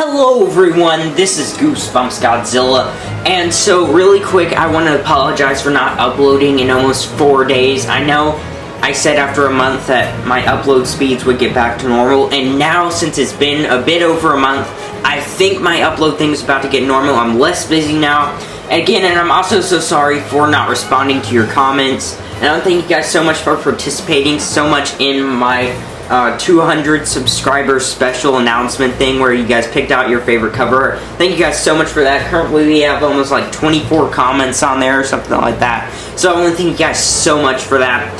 Hello everyone, this is Goosebumps Godzilla, and so really quick I want to apologize for not uploading in almost 4 days. I know I said after a month that my upload speeds would get back to normal, and now since it's been a bit over a month, I think my upload thing is about to get normal. I'm less busy now. Again, and I'm also so sorry for not responding to your comments, and I thank you guys so much for participating so much in my 200 subscriber special announcement thing where you guys picked out your favorite cover art. Thank you guys so much for that. Currently we have almost like 24 comments on there or something like that. So I want to thank you guys so much for that.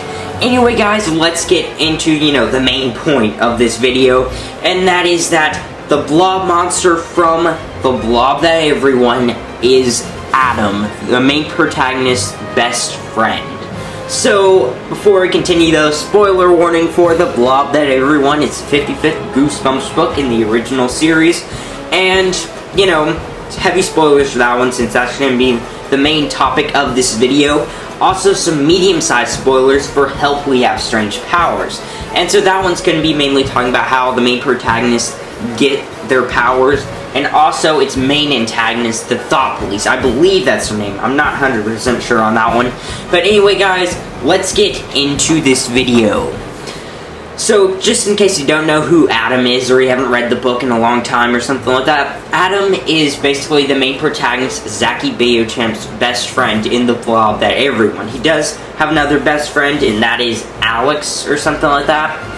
Anyway guys, let's get into, the main point of this video. And that is that the Blob monster from the Blob That Everyone is Adam, the main protagonist's best friend. So, before we continue though, spoiler warning for The Blob That Everyone. It's the 55th Goosebumps book in the original series. And, heavy spoilers for that one since that's going to be the main topic of this video. Also, some medium-sized spoilers for Help We Have Strange Powers. And so that one's going to be mainly talking about how the main protagonists get their powers. And also its main antagonist, the Thought Police. I believe that's her name. I'm not 100% sure on that one. But anyway, guys, let's get into this video. So, just in case you don't know who Adam is, or you haven't read the book in a long time or something like that, Adam is basically the main protagonist, Zaki Bayochamp's best friend in the Blob That Everyone. He does have another best friend, and that is Alex, or something like that.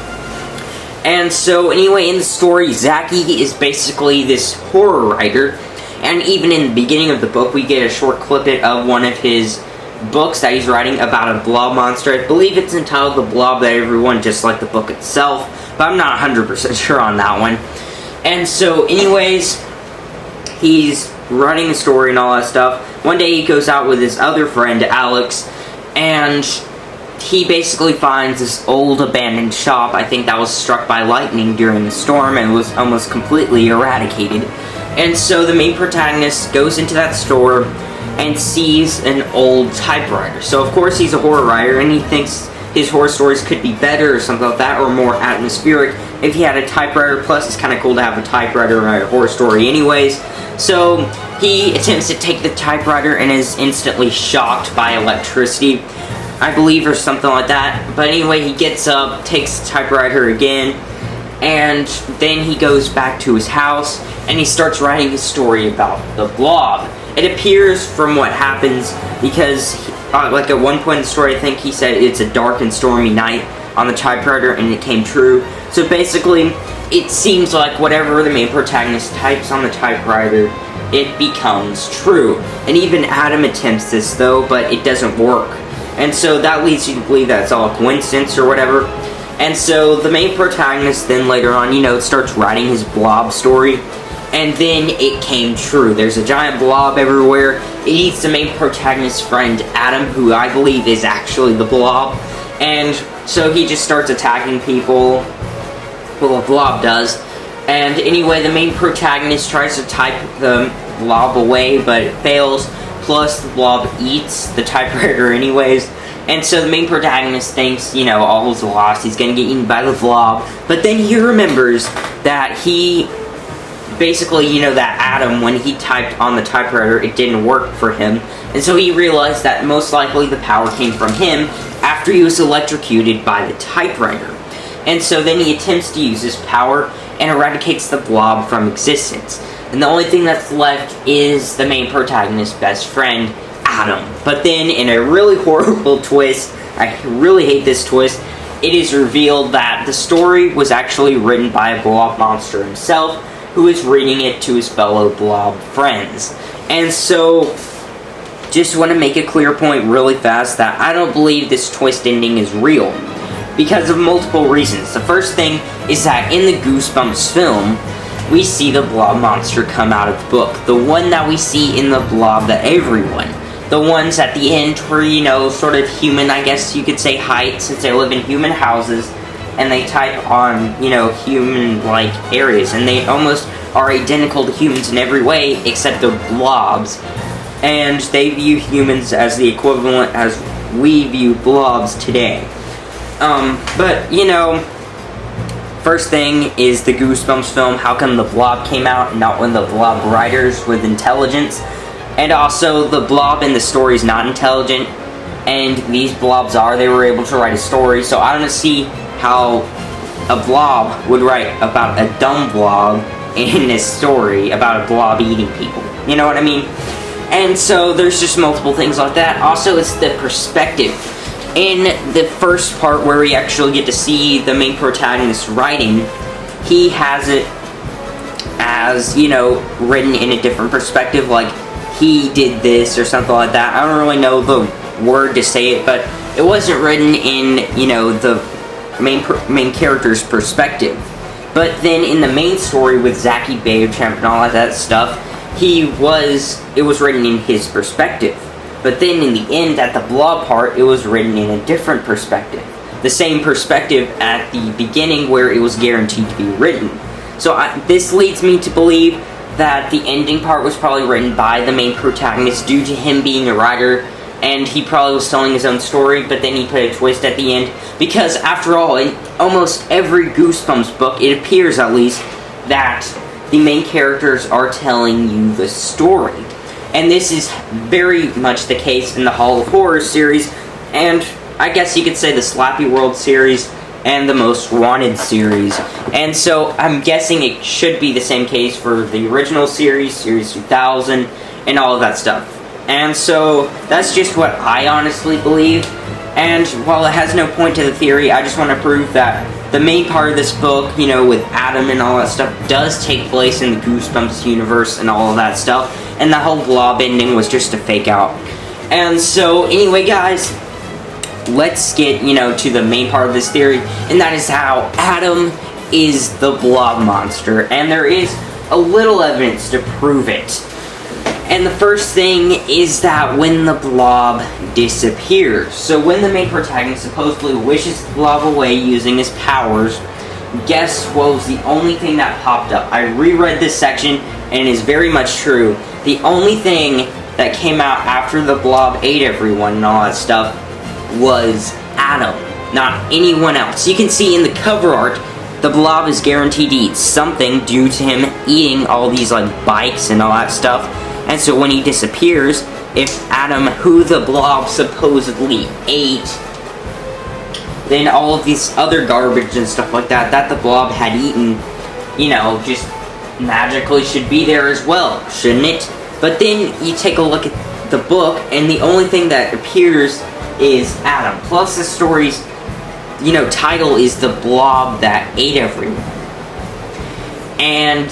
And so, anyway, in the story, Zaki is basically this horror writer, and even in the beginning of the book, we get a short clip of one of his books that he's writing about a blob monster. I believe it's entitled The Blob That Everyone, just like the book itself, but I'm not 100% sure on that one. And so, anyways, he's writing a story and all that stuff. One day he goes out with his other friend, Alex, and he basically finds this old abandoned shop, I think that was struck by lightning during the storm and was almost completely eradicated. And so the main protagonist goes into that store and sees an old typewriter. So of course he's a horror writer and he thinks his horror stories could be better or something like that, or more atmospheric if he had a typewriter. Plus it's kind of cool to have a typewriter in a horror story anyways. So he attempts to take the typewriter and is instantly shocked by electricity, I believe, or something like that. But anyway, he gets up, takes the typewriter again, and then he goes back to his house, and he starts writing his story about the Blob. It appears from what happens, because, like at one point in the story, I think he said it's a dark and stormy night on the typewriter, and it came true. So basically, it seems like whatever the main protagonist types on the typewriter, it becomes true. And even Adam attempts this, though, but it doesn't work. And so that leads you to believe that it's all a coincidence or whatever. And so the main protagonist then later on, starts writing his blob story. And then it came true. There's a giant blob everywhere. It eats the main protagonist's friend, Adam, who I believe is actually the blob. And so he just starts attacking people. Well, the blob does. And anyway, the main protagonist tries to type the blob away, but it fails. Plus, the blob eats the typewriter anyways. And so the main protagonist thinks, all is lost. He's going to get eaten by the blob. But then he remembers that he, basically, that Adam, when he typed on the typewriter, it didn't work for him. And so he realized that most likely the power came from him after he was electrocuted by the typewriter. And so then he attempts to use his power and eradicates the blob from existence. And the only thing that's left is the main protagonist's best friend, Adam. But then, in a really horrible twist, I really hate this twist, it is revealed that the story was actually written by a blob monster himself, who is reading it to his fellow blob friends. And so, just want to make a clear point really fast that I don't believe this twist ending is real, because of multiple reasons. The first thing is that in the Goosebumps film, we see the blob monster come out of the book. The one that we see in the Blob That Everyone. The ones at the end were, sort of human, I guess you could say, height, since they live in human houses, and they type on, human-like areas, and they almost are identical to humans in every way, except they're blobs. And they view humans as the equivalent as we view blobs today. But, First thing is the Goosebumps film. How come the Blob came out and not one of the Blob writers with intelligence? And also, the Blob in the story is not intelligent, and these Blobs are. They were able to write a story, so I don't see how a Blob would write about a dumb Blob in a story about a Blob eating people. You know what I mean? And so there's just multiple things like that. Also, it's the perspective. In the first part where we actually get to see the main protagonist writing, he has it as, you know, written in a different perspective, like he did this or something like that. I don't really know the word to say it, but it wasn't written in, you know, the main character's perspective. But then in the main story with Zachy Champ and all of that stuff, it was written in his perspective. But then in the end, at the Blob part, it was written in a different perspective. The same perspective at the beginning where it was guaranteed to be written. So this leads me to believe that the ending part was probably written by the main protagonist due to him being a writer, and he probably was telling his own story, but then he put a twist at the end. Because after all, in almost every Goosebumps book, it appears at least, that the main characters are telling you the story. And this is very much the case in the Hall of Horrors series, and I guess you could say the Slappy World series, and the Most Wanted series. And so I'm guessing it should be the same case for the original series, Series 2000, and all of that stuff. And so that's just what I honestly believe. And while it has no point to the theory, I just want to prove that the main part of this book, you know, with Adam and all that stuff, does take place in the Goosebumps universe and all of that stuff. And the whole Blob ending was just a fake out. And so, anyway, guys, let's get, you know, to the main part of this theory. And that is how Adam is the Blob monster. And there is a little evidence to prove it. And the first thing is that when the Blob disappears. So when the main protagonist supposedly wishes the Blob away using his powers, guess what was the only thing that popped up? I reread this section, and it is very much true. The only thing that came out after the Blob ate everyone and all that stuff was Adam, not anyone else. You can see in the cover art, the Blob is guaranteed to eat something due to him eating all these, like, bikes and all that stuff. And so when he disappears, if Adam, who the Blob supposedly ate, then all of these other garbage and stuff like that that the Blob had eaten, you know, just magically should be there as well, shouldn't it? But then you take a look at the book, and the only thing that appears is Adam. Plus the story's, you know, title is The Blob That Ate Everyone. And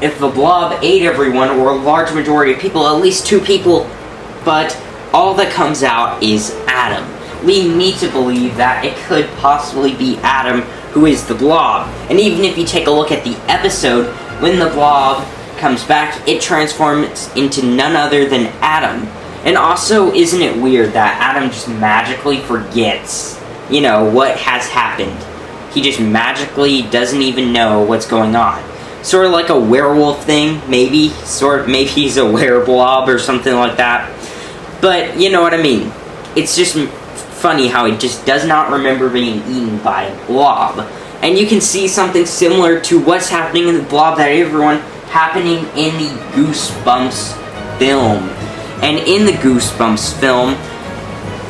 if the Blob ate everyone, or a large majority of people, at least 2 people, but all that comes out is Adam, leading me to believe that it could possibly be Adam who is the Blob. And even if you take a look at the episode, when the Blob comes back, it transforms into none other than Adam. And also, isn't it weird that Adam just magically forgets, you know, what has happened? He just magically doesn't even know what's going on. Sort of like a werewolf thing, maybe. Maybe he's a wereblob or something like that. But, you know what I mean. It's just funny how he just does not remember being eaten by a blob. And you can see something similar to what's happening in the Blob That Ate Everyone happening in the Goosebumps film. And in the Goosebumps film,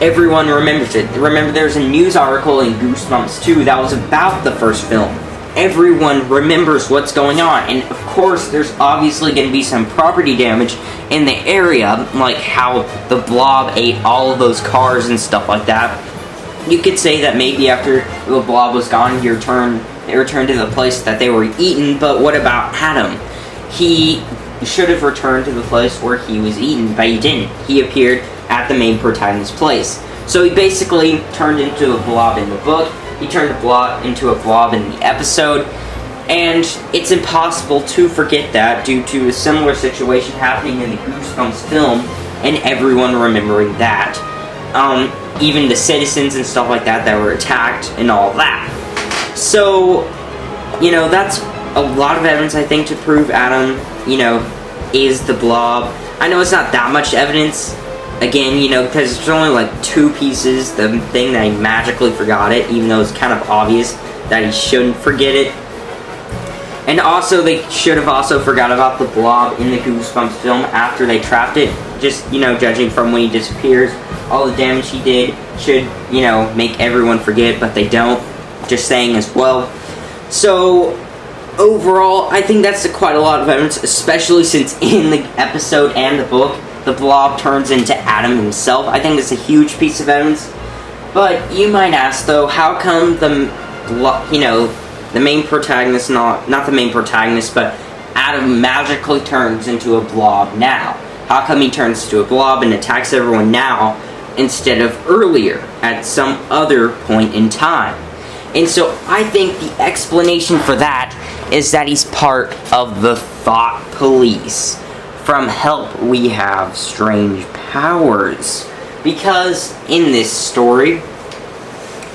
everyone remembers it. Remember, there's a news article in Goosebumps 2 that was about the first film. Everyone remembers what's going on, and of course there's obviously going to be some property damage in the area, like how the Blob ate all of those cars and stuff like that. You could say that maybe after the Blob was gone, they returned to the place that they were eaten, but what about Adam? He should have returned to the place where he was eaten, but he didn't. He appeared at the main protagonist's place. So he basically turned into a Blob in the book. He turned the Blob into a Blob in the episode, and it's impossible to forget that due to a similar situation happening in the Goosebumps film, and everyone remembering that. Even the citizens and stuff like that were attacked and all that. So, you know, that's a lot of evidence, I think, to prove Adam, you know, is the Blob. I know it's not that much evidence, again, you know, because there's only like 2 pieces, the thing that I magically forgot it, even though it's kind of obvious that he shouldn't forget it. And also, they should have also forgot about the Blob in the Goosebumps film after they trapped it. Just, judging from when he disappears, all the damage he did should, make everyone forget, but they don't. Just saying as well. So, overall, I think that's quite a lot of evidence, especially since in the episode and the book, the Blob turns into Adam himself. I think it's a huge piece of evidence. But you might ask, though, how come the main protagonist, not the main protagonist, but Adam magically turns into a Blob now? How come he turns into a Blob and attacks everyone now instead of earlier, at some other point in time? And so I think the explanation for that is that he's part of the Thought Police. From Help We Have Strange Powers. Because in this story,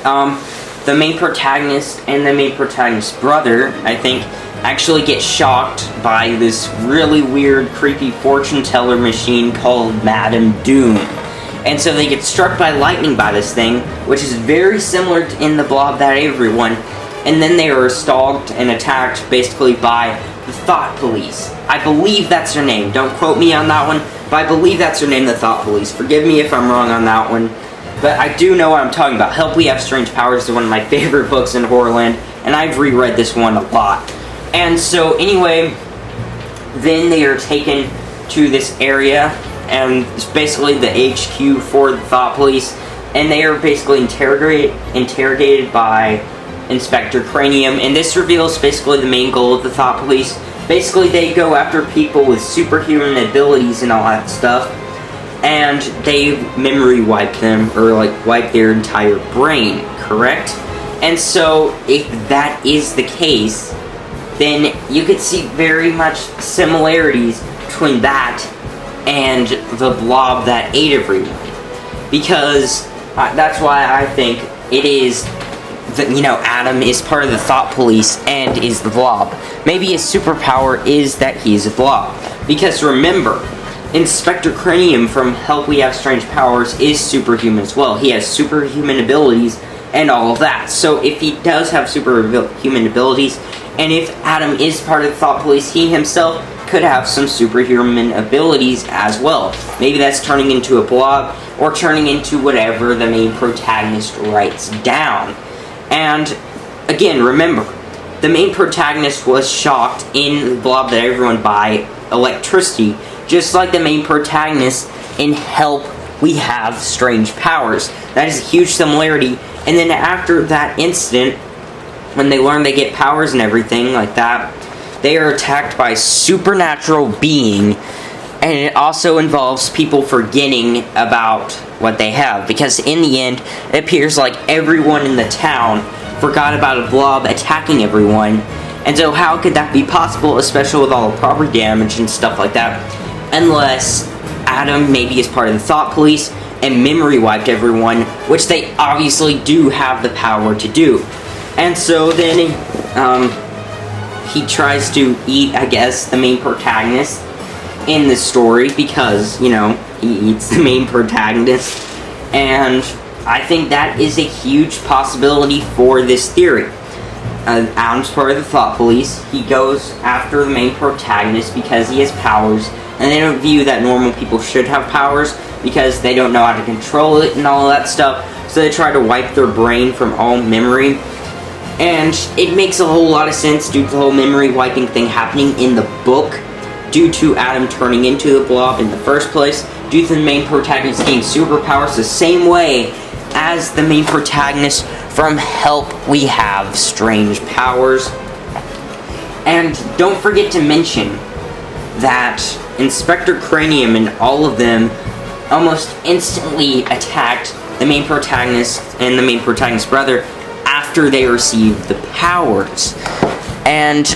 the main protagonist and the main protagonist's brother, I think, actually get shocked by this really weird, creepy fortune teller machine called Madame Doom. And so they get struck by lightning by this thing, which is very similar in the Blob that everyone, and then they are stalked and attacked basically by the Thought Police. I believe that's their name. Don't quote me on that one, but I believe that's their name, the Thought Police. Forgive me if I'm wrong on that one, but I do know what I'm talking about. Help We Have Strange Powers is one of my favorite books in Horrorland, and I've reread this one a lot. And so anyway, then they are taken to this area, and it's basically the HQ for the Thought Police, and they are basically interrogated by Inspector Cranium, and this reveals basically the main goal of the Thought Police. Basically, they go after people with superhuman abilities and all that stuff, and they memory wipe them, or wipe their entire brain, correct? And so, if that is the case, then you could see very much similarities between that and the Blob that ate everyone. Because that's why I think it is that, Adam is part of the Thought Police and is the Blob. Maybe his superpower is that he's a Blob. Because remember, Inspector Cranium from Help We Have Strange Powers is superhuman as well. He has superhuman abilities and all of that. So if he does have superhuman abilities, and if Adam is part of the Thought Police, he himself could have some superhuman abilities as well. Maybe that's turning into a Blob, or turning into whatever the main protagonist writes down. And, again, remember, the main protagonist was shocked in Blob that everyone by electricity, just like the main protagonist in Help We Have Strange Powers. That is a huge similarity. And then after that incident, when they learn they get powers and everything like that, they are attacked by a supernatural being, and it also involves people forgetting about what they have, because in the end, it appears like everyone in the town forgot about a Blob attacking everyone. And so how could that be possible, especially with all the property damage and stuff like that, unless Adam maybe is part of the Thought Police and memory wiped everyone, which they obviously do have the power to do. And so then he tries to eat, I guess, the main protagonist in this story, because, he eats the main protagonist. And I think that is a huge possibility for this theory. Adam's part of the Thought Police. He goes after the main protagonist because he has powers, and they don't view that normal people should have powers because they don't know how to control it and all that stuff. So they try to wipe their brain from all memory. And it makes a whole lot of sense due to the whole memory wiping thing happening in the book, due to Adam turning into the Blob in the first place, due to the main protagonist getting superpowers the same way as the main protagonist from Help We Have Strange Powers. And don't forget to mention that Inspector Cranium and all of them almost instantly attacked the main protagonist and the main protagonist's brother after they received the powers. And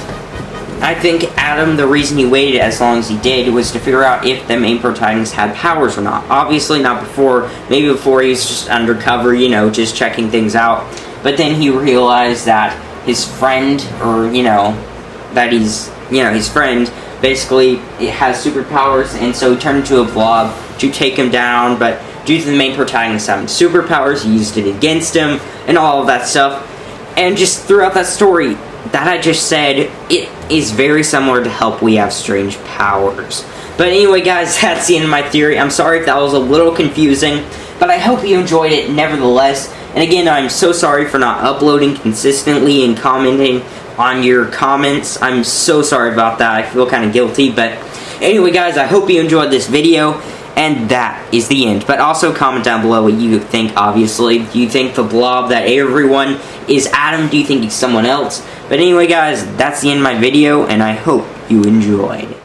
I think Adam, the reason he waited as long as he did was to figure out if the main protagonist had powers or not. Obviously not before, maybe before he was just undercover, just checking things out. But then he realized that his friend, or, that he's, his friend basically has superpowers, and so he turned into a Blob to take him down, but due to the main protagonist having superpowers, he used it against him, and all of that stuff. And just throughout that story that I just said, it is very similar to Help We Have Strange Powers. But anyway, guys, that's the end of my theory. I'm sorry if that was a little confusing, but I hope you enjoyed it nevertheless. And again, I'm so sorry for not uploading consistently and commenting on your comments. I'm so sorry about that. I feel kind of guilty, but anyway, guys, I hope you enjoyed this video. And that is the end. But also comment down below what you think, obviously. Do you think the Blob that everyone is Adam? Do you think he's someone else? But anyway, guys, that's the end of my video, and I hope you enjoyed.